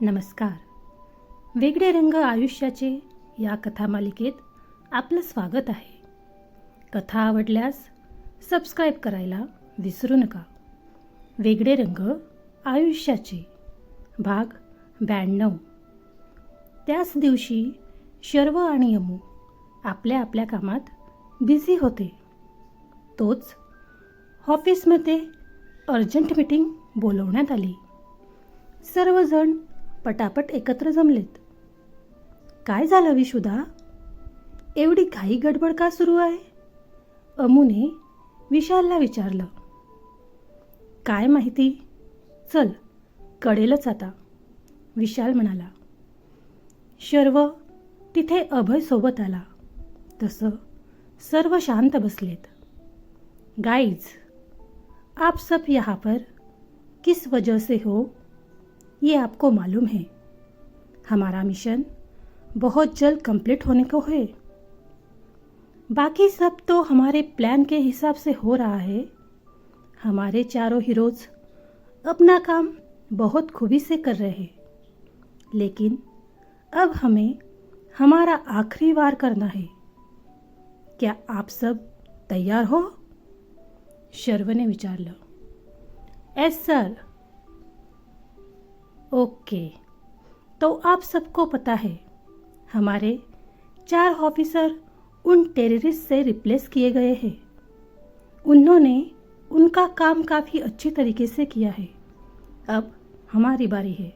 नमस्कार. वेगळे रंग आयुष्याचे या कथामालिकेत आपलं स्वागत आहे. कथा आवडल्यास सबस्क्राईब करायला विसरू नका. वेगळे रंग आयुष्याचे भाग 92. त्याच दिवशी शर्व आणि अमू आपल्या आपल्या कामात बिझी होते. तोच ऑफिसमध्ये अर्जंट मीटिंग बोलवण्यात आली. सर्वजण पटापट एकत्र जमलेत. काय झालं विशुदा? एवढी घाई गडबड का सुरू आहे? अमूने विशालला विचारलं. काय माहिती, चल कळेलच आता, विशाल म्हणाला. शर्व तिथे अभय सोबत आला. तसं सर्व शांत बसलेत. गाइज, आप सब यहाँ पर किस वजह से हो ये आपको मालूम है. हमारा मिशन बहुत जल्द कंप्लीट होने को है. बाकी सब तो हमारे प्लान के हिसाब से हो रहा है. हमारे चारों हीरोज अपना काम बहुत खूबी से कर रहे हैं. लेकिन अब हमें हमारा आखिरी वार करना है. क्या आप सब तैयार हो? शर्व ने विचारलं. S sir. ओके, तो आप सबको पता है हमारे 4 ऑफिसर उन टेररिस्ट से रिप्लेस किए गए हैं. उन्होंने उनका काम काफ़ी अच्छी तरीके से किया है. अब हमारी बारी है.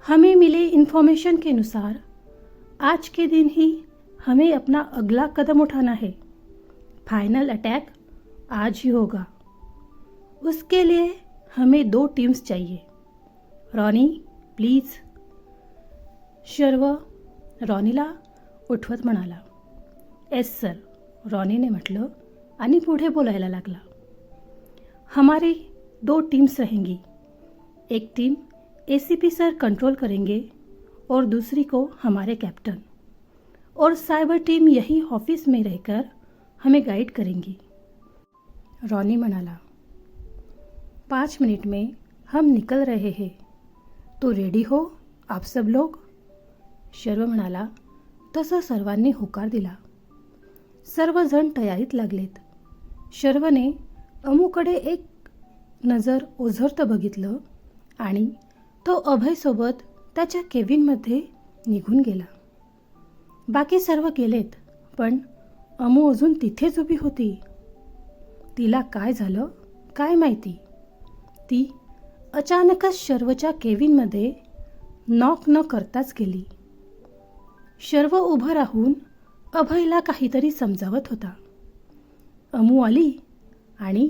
हमें मिले इन्फॉर्मेशन के अनुसार आज के दिन ही हमें अपना अगला कदम उठाना है. फाइनल अटैक आज ही होगा. उसके लिए हमें 2 टीम्स चाहिए. Ronnie please. शर्व रॉनीला उठवत म्हणाला. एस सर, रॉनीने म्हटलं आणि पुढे बोलायला लागला. हमारी 2 टीम्स रहेंगी. एक टीम एसीपी सर कंट्रोल करेंगे और दूसरी को हमारे कैप्टन और साइबर टीम यही ऑफिस में रहकर हमें गाइड करेंगी. रॉनी म्हणाला. 5 मिनट में हम निकल रहे हैं. तो रेडी हो आप सब लोग? शर्व म्हणाला. तसं सर्वांनी होकार दिला. सर्वजण तयारीत लागलेत. शर्वने अमूकडे एक नजर ओझरत बघितलं आणि तो अभयसोबत त्याच्या केबिनमध्ये निघून गेला. बाकी सर्व गेलेत, पण अमू अजून तिथेच उभी होती. तिला काय झालं काय माहिती. ती अचानकच शर्वच्या केबिनमध्ये नॉक न करताच गेली. शर्व उभं राहून अभयला काहीतरी समजावत होता. अमू आली आणि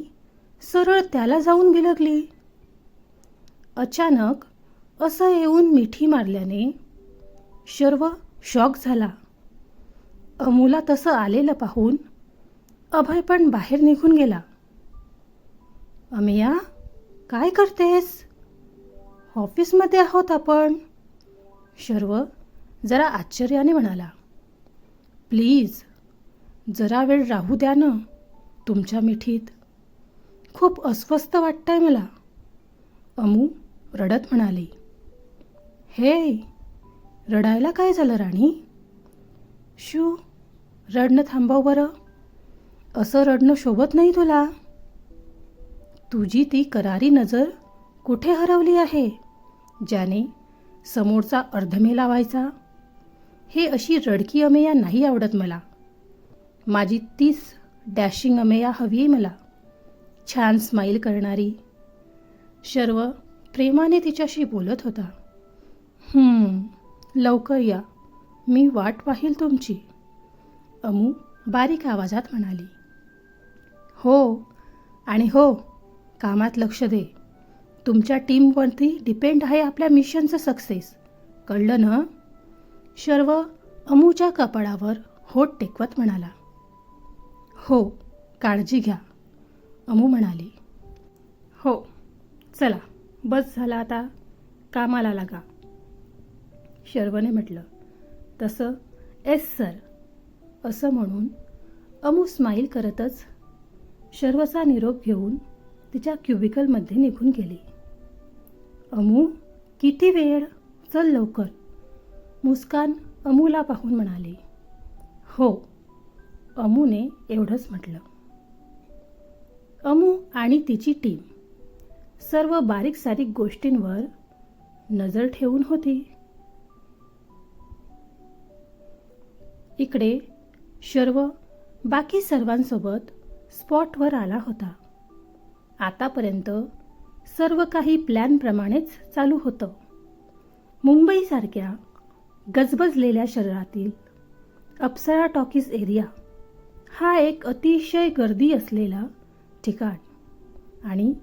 सरळ त्याला जाऊन बिलगली. अचानक असं येऊन मिठी मारल्याने शर्व शॉक झाला. अमूला तसं आलेलं पाहून अभय पण बाहेर निघून गेला. अमेया, काय करतेस? ऑफिसमध्ये आहोत आपण. शर्व जरा आश्चर्याने म्हणाला. प्लीज जरा वेळ राहू द्या ना तुमच्या मिठीत. खूप अस्वस्थ वाटतंय मला. अमू रडत म्हणाली. हे, रडायला काय झालं राणी? शू, रडणं थांबव बरं. असं रडणं शोभत नाही तुला. तुझी ती करारी नजर कुठे हरवली आहे ज्याने समोरचा अर्धमे लावायचा? हे अशी रडकी अमेया नाही आवडत मला. माझी तीच डॅशिंग अमेया हवी आहे मला, छान स्माईल करणारी. शर्व प्रेमाने तिच्याशी बोलत होता. लवकर या, मी वाट पाहील तुमची. अमू बारीक आवाजात म्हणाली. हो, आणि हो, कामात लक्ष दे. तुमच्या टीमवरती डिपेंड आहे आपल्या मिशनचं सक्सेस, कळलं ना? शर्व अमूच्या कपाळावर होठ टेकवत म्हणाला. हो, काळजी घ्या, अमू म्हणाली. हो, चला बस झाला आता, कामाला लागा, शर्वने म्हटलं. तसं एस सर, असं म्हणून अमू स्माईल करतच शर्वचा निरोप घेऊन तिच्या क्युबिकलमध्ये निघून गेली. अमू, किती वेळ? चल लवकर. मुस्कान अमूला पाहून म्हणाली. हो, अमूने एवढंच म्हटलं. अमू आणि तिची टीम सर्व बारीक सारीक गोष्टींवर नजर ठेवून होती. इकडे शर्व बाकी सर्वांसोबत स्पॉटवर आला होता. आतापर्यंत सर्व काही प्लॅनप्रमाणेच चालू होतं. मुंबईसारख्या गजबजलेल्या शहरातील अप्सरा टॉकीज एरिया हा एक अतिशय गर्दी असलेला ठिकाण आणि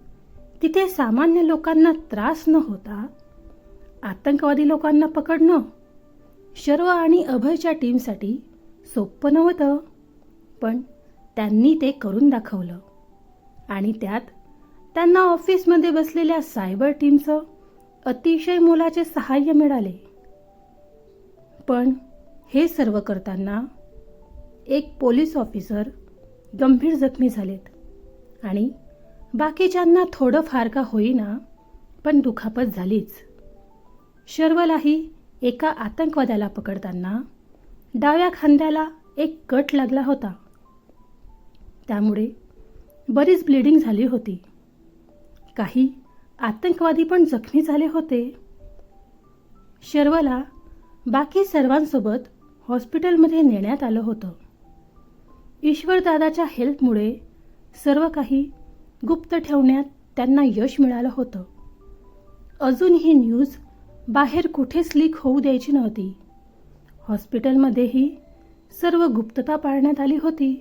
तिथे सामान्य लोकांना त्रास न होता आतंकवादी लोकांना पकडणं शर्व आणि अभयच्या टीमसाठी सोपं नव्हतं. पण त्यांनी ते करून दाखवलं आणि त्यात त्यांना ऑफिसमध्ये बसलेल्या सायबर टीमचं अतिशय मोलाचे सहाय्य मिळाले. पण हे सर्व करताना एक पोलीस ऑफिसर गंभीर जखमी झालेत आणि बाकीच्यांना थोडं फार का होईना पण दुखापत झालीच. शर्वलाही एका आतंकवाद्याला पकडताना डाव्या खांद्याला एक कट लागला होता. त्यामुळे बरीच ब्लिडिंग झाली होती. काही आतंकवादी पण जखमी झाले होते. शर्वला बाकी सर्वांसोबत हॉस्पिटलमध्ये नेण्यात आलं होतं. ईश्वरदादाच्या हेल्पमुळे सर्व काही गुप्त ठेवण्यात त्यांना यश मिळालं होतं. अजून ही न्यूज बाहेर कुठेच लीक होऊ द्यायची नव्हती. हॉस्पिटलमध्येही सर्व गुप्तता पाळण्यात आली होती.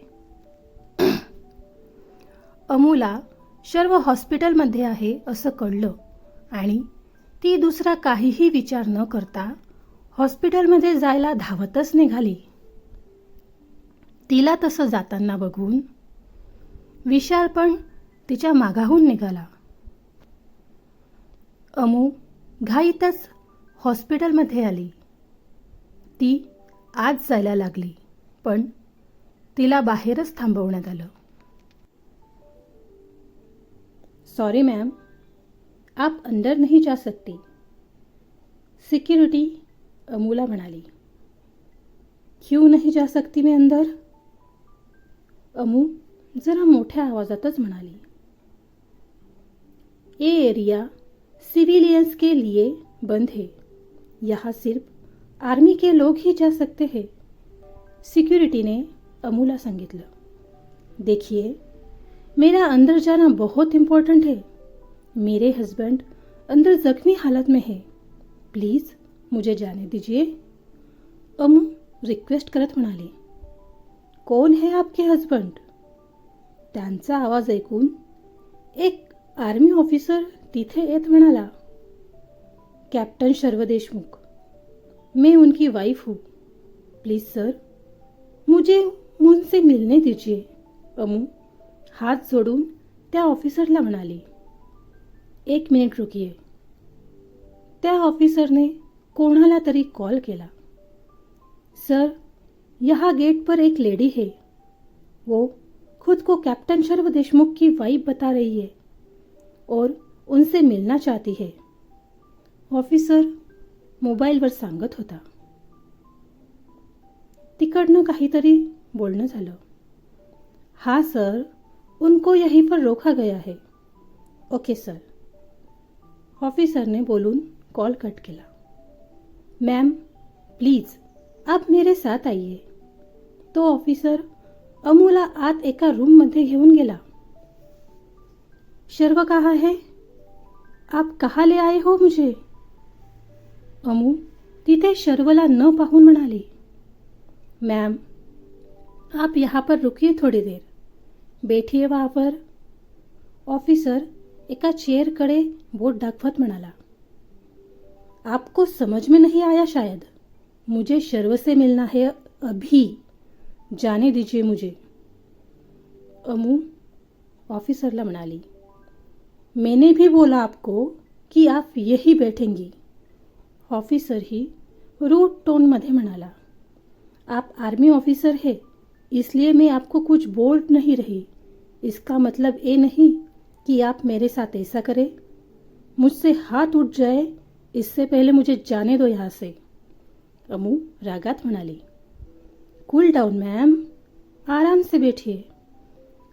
अमूला शर्व हॉस्पिटलमध्ये आहे असं कळलं आणि ती दुसरा काहीही विचार न करता हॉस्पिटलमध्ये जायला धावतच निघाली. तिला तसं जाताना बघून विशाल पण तिच्या मागाहून निघाला. अमू घाईतच हॉस्पिटलमध्ये आली. ती आत जायला लागली पण तिला बाहेरच थांबवण्यात आलं. सॉरी मैम, आप अंदर नहीं जा सकती, सिक्योरिटी अमूला म्हणाली. क्यों नहीं जा सकती मैं अंदर? अमू जरा मोठ्या आवाजातच म्हणाली. ये एरिया सिविलियंस के लिए बंद है. यहाँ सिर्फ आर्मी के लोग ही जा सकते हैं, सिक्योरिटी ने अमूला सांगितलं. देखिए, मेरा अंदर जाना बहुत इम्पोर्टेंट है. मेरे हस्बैंड अंदर जख्मी हालत में है. प्लीज़ मुझे जाने दीजिए, अमू रिक्वेस्ट करत म्हणाली. कोण है आपके हस्बंड? त्यांचा आवाज ऐकून एक आर्मी ऑफिसर तिथे येत म्हणाला. कैप्टन शर्व देशमुख, मैं उनकी वाइफ हूँ. प्लीज़ सर, मुझे उनसे मिलने दीजिए, अमू हात जोडून त्या ऑफिसरला म्हणाली. एक मिनिट रुकिए. त्या ऑफिसरने कोणाला तरी कॉल केला. सर, यहाँ गेट पर एक लेडी है. वो खुद को कैप्टन शर्व देशमुख की वाइफ बता रही है और उनसे मिलना चाहती है, ऑफिसर मोबाईलवर सांगत होता. तिकडनं काहीतरी बोलणं झालं. हाँ सर, उनको यहीं पर रोका गया है. ओके सर, ऑफिसरने बोलून कॉल कट केला. मैम प्लीज़ आप मेरे साथ आइए. तो ऑफिसर अमूला आत एका रूममध्ये घेऊन गेला. शर्व कहाँ है? आप कहाँ ले आए हो मुझे? अमू तिथे शर्वला न पाहून म्हणाली. मैम आप यहाँ पर रुकिए थोड़ी देर, बैठिए वहाँ पर. ऑफिसर एका चेअरकडे बोट दाखवत म्हणाला. आपको समझ में नहीं आया शायद. मुझे शर्व से मिलना है अभी, जाने दीजिए मुझे, अमू ऑफिसरला म्हणाली. मैंने भी बोला आपको कि आप यही बैठेंगी, ऑफिसर ही रूड टोनमध्ये म्हणाला. आप आर्मी ऑफिसर है, इसलिए मैं आपको कुछ बोल नहीं रही. इसका मतलब ये नहीं कि आप मेरे साथ ऐसा करें. मुझसे हाथ उठ जाए इससे पहले मुझे जाने दो यहाँ से, अमू रागात म्हणाली. कूल डाऊन मॅम, आराम से बैठिए.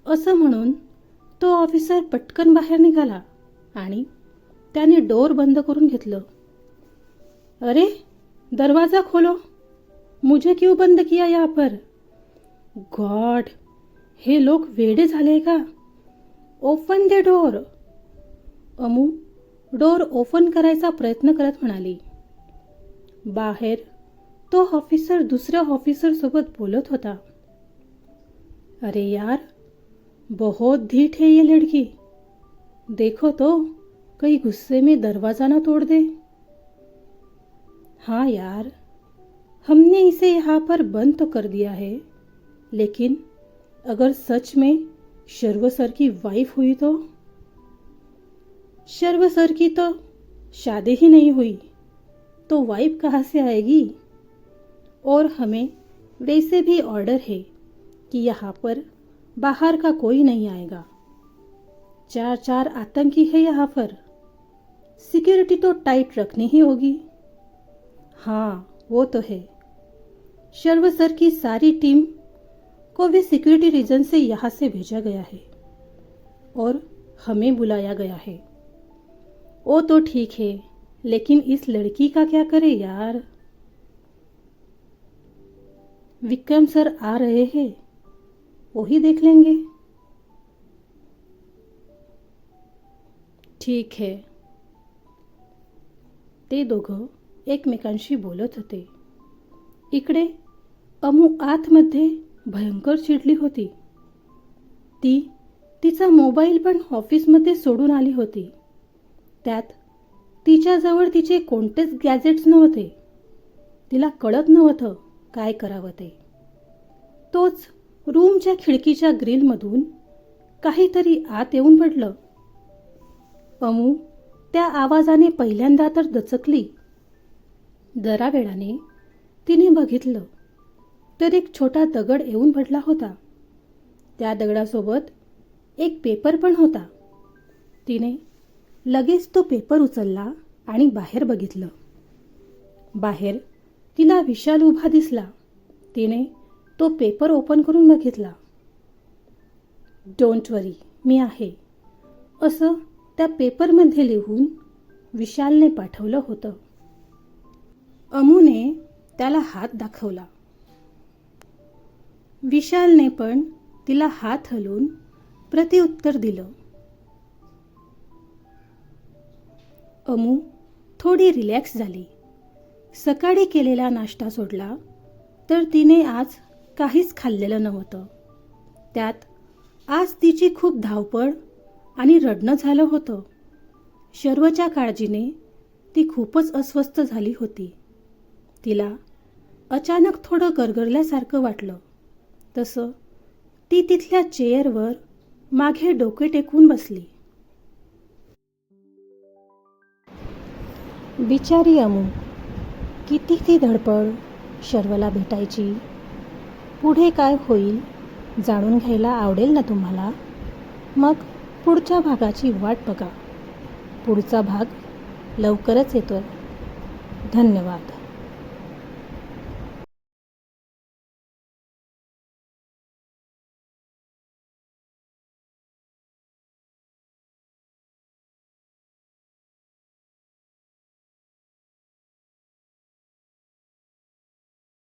असं म्हणून तो ऑफिसर पटकन बाहेर निघाला आणि त्याने डोर बंद करून घेतलं. अरे दरवाजा खोलो, मुझे क्यों बंद किया यहाँ पर? गॉड, हे लोक वेडे झाले का? Open the door. Amu door open करायचा प्रयत्न करत म्हणाली. बाहेर तो ऑफिसर दुसऱ्या ऑफिसरसोबत बोलत होता. अरे यार, बहुत ढीठ है ये लड़की. देखो तो कहीं गुस्से में दरवाजा ना तोड़ दे. हाँ यार, हमने इसे यहाँ पर बंद तो कर दिया है, लेकिन अगर सच में शर्व सर की वाइफ हुई तो? शर्व सर की तो शादी ही नहीं हुई, तो वाइफ कहाँ से आएगी? और हमें वैसे भी ऑर्डर है कि यहाँ पर बाहर का कोई नहीं आएगा. 4 आतंकी है यहाँ पर. सिक्योरिटी तो टाइट रखनी ही होगी. हाँ वो तो है. शर्व सर की सारी टीम को भी सिक्योरिटी रीजन से यहाँ से भेजा गया है और हमें बुलाया गया है. वो तो ठीक है, लेकिन इस लड़की का क्या करे यार? विक्रम सर आ रहे हैं, वही देख लेंगे. ठीक है. ते दोघं एकमेकांशी बोलत होते. इकडे अमू आतमध्ये भयंकर चिडली होती. ती तिचा मोबाईल पण ऑफिसमध्ये सोडून आली होती. त्यात तिच्याजवळ तिचे कोणतेच गॅजेट्स नव्हते. तिला कळत नव्हतं काय करावं ते. तोच रूमच्या खिडकीच्या ग्रिलमधून काहीतरी आत येऊन पडलं. अमू त्या आवाजाने पहिल्यांदा तर दचकली. जरा वेळाने तिने बघितलं तर एक छोटा दगड येऊन पडला होता. त्या दगडासोबत एक पेपर पण होता. तिने लगेच तो पेपर उचलला आणि बाहेर बघितलं. बाहेर तिला विशाल उभा दिसला. तिने तो पेपर ओपन करून बघितला. डोंट वरी, मी आहे, असं त्या पेपरमध्ये लिहून विशालने पाठवलं होतं. अमूने त्याला हात दाखवला. विशालने पण तिला हात हलवून प्रतिउत्तर दिलं. अमू थोडी रिलॅक्स झाली. सकाळी केलेला नाश्ता सोडला तर तिने आज काहीच खाल्लेलं नव्हतं. त्यात आज तिची खूप धावपळ आणि रडणं झालं होतं. शर्वच्या काळजीने ती खूपच अस्वस्थ झाली होती. तिला अचानक थोडं गरगरल्यासारखं वाटलं. तसं ती तिथल्या चेअरवर मागे डोके टेकून बसली. बिचारी अमू, किती ती धडपड शर्वला भेटायची. पुढे काय होईल जाणून घ्यायला आवडेल ना तुम्हाला? मग पुढच्या भागाची वाट बघा. पुढचा भाग लवकरच येतोय. धन्यवाद.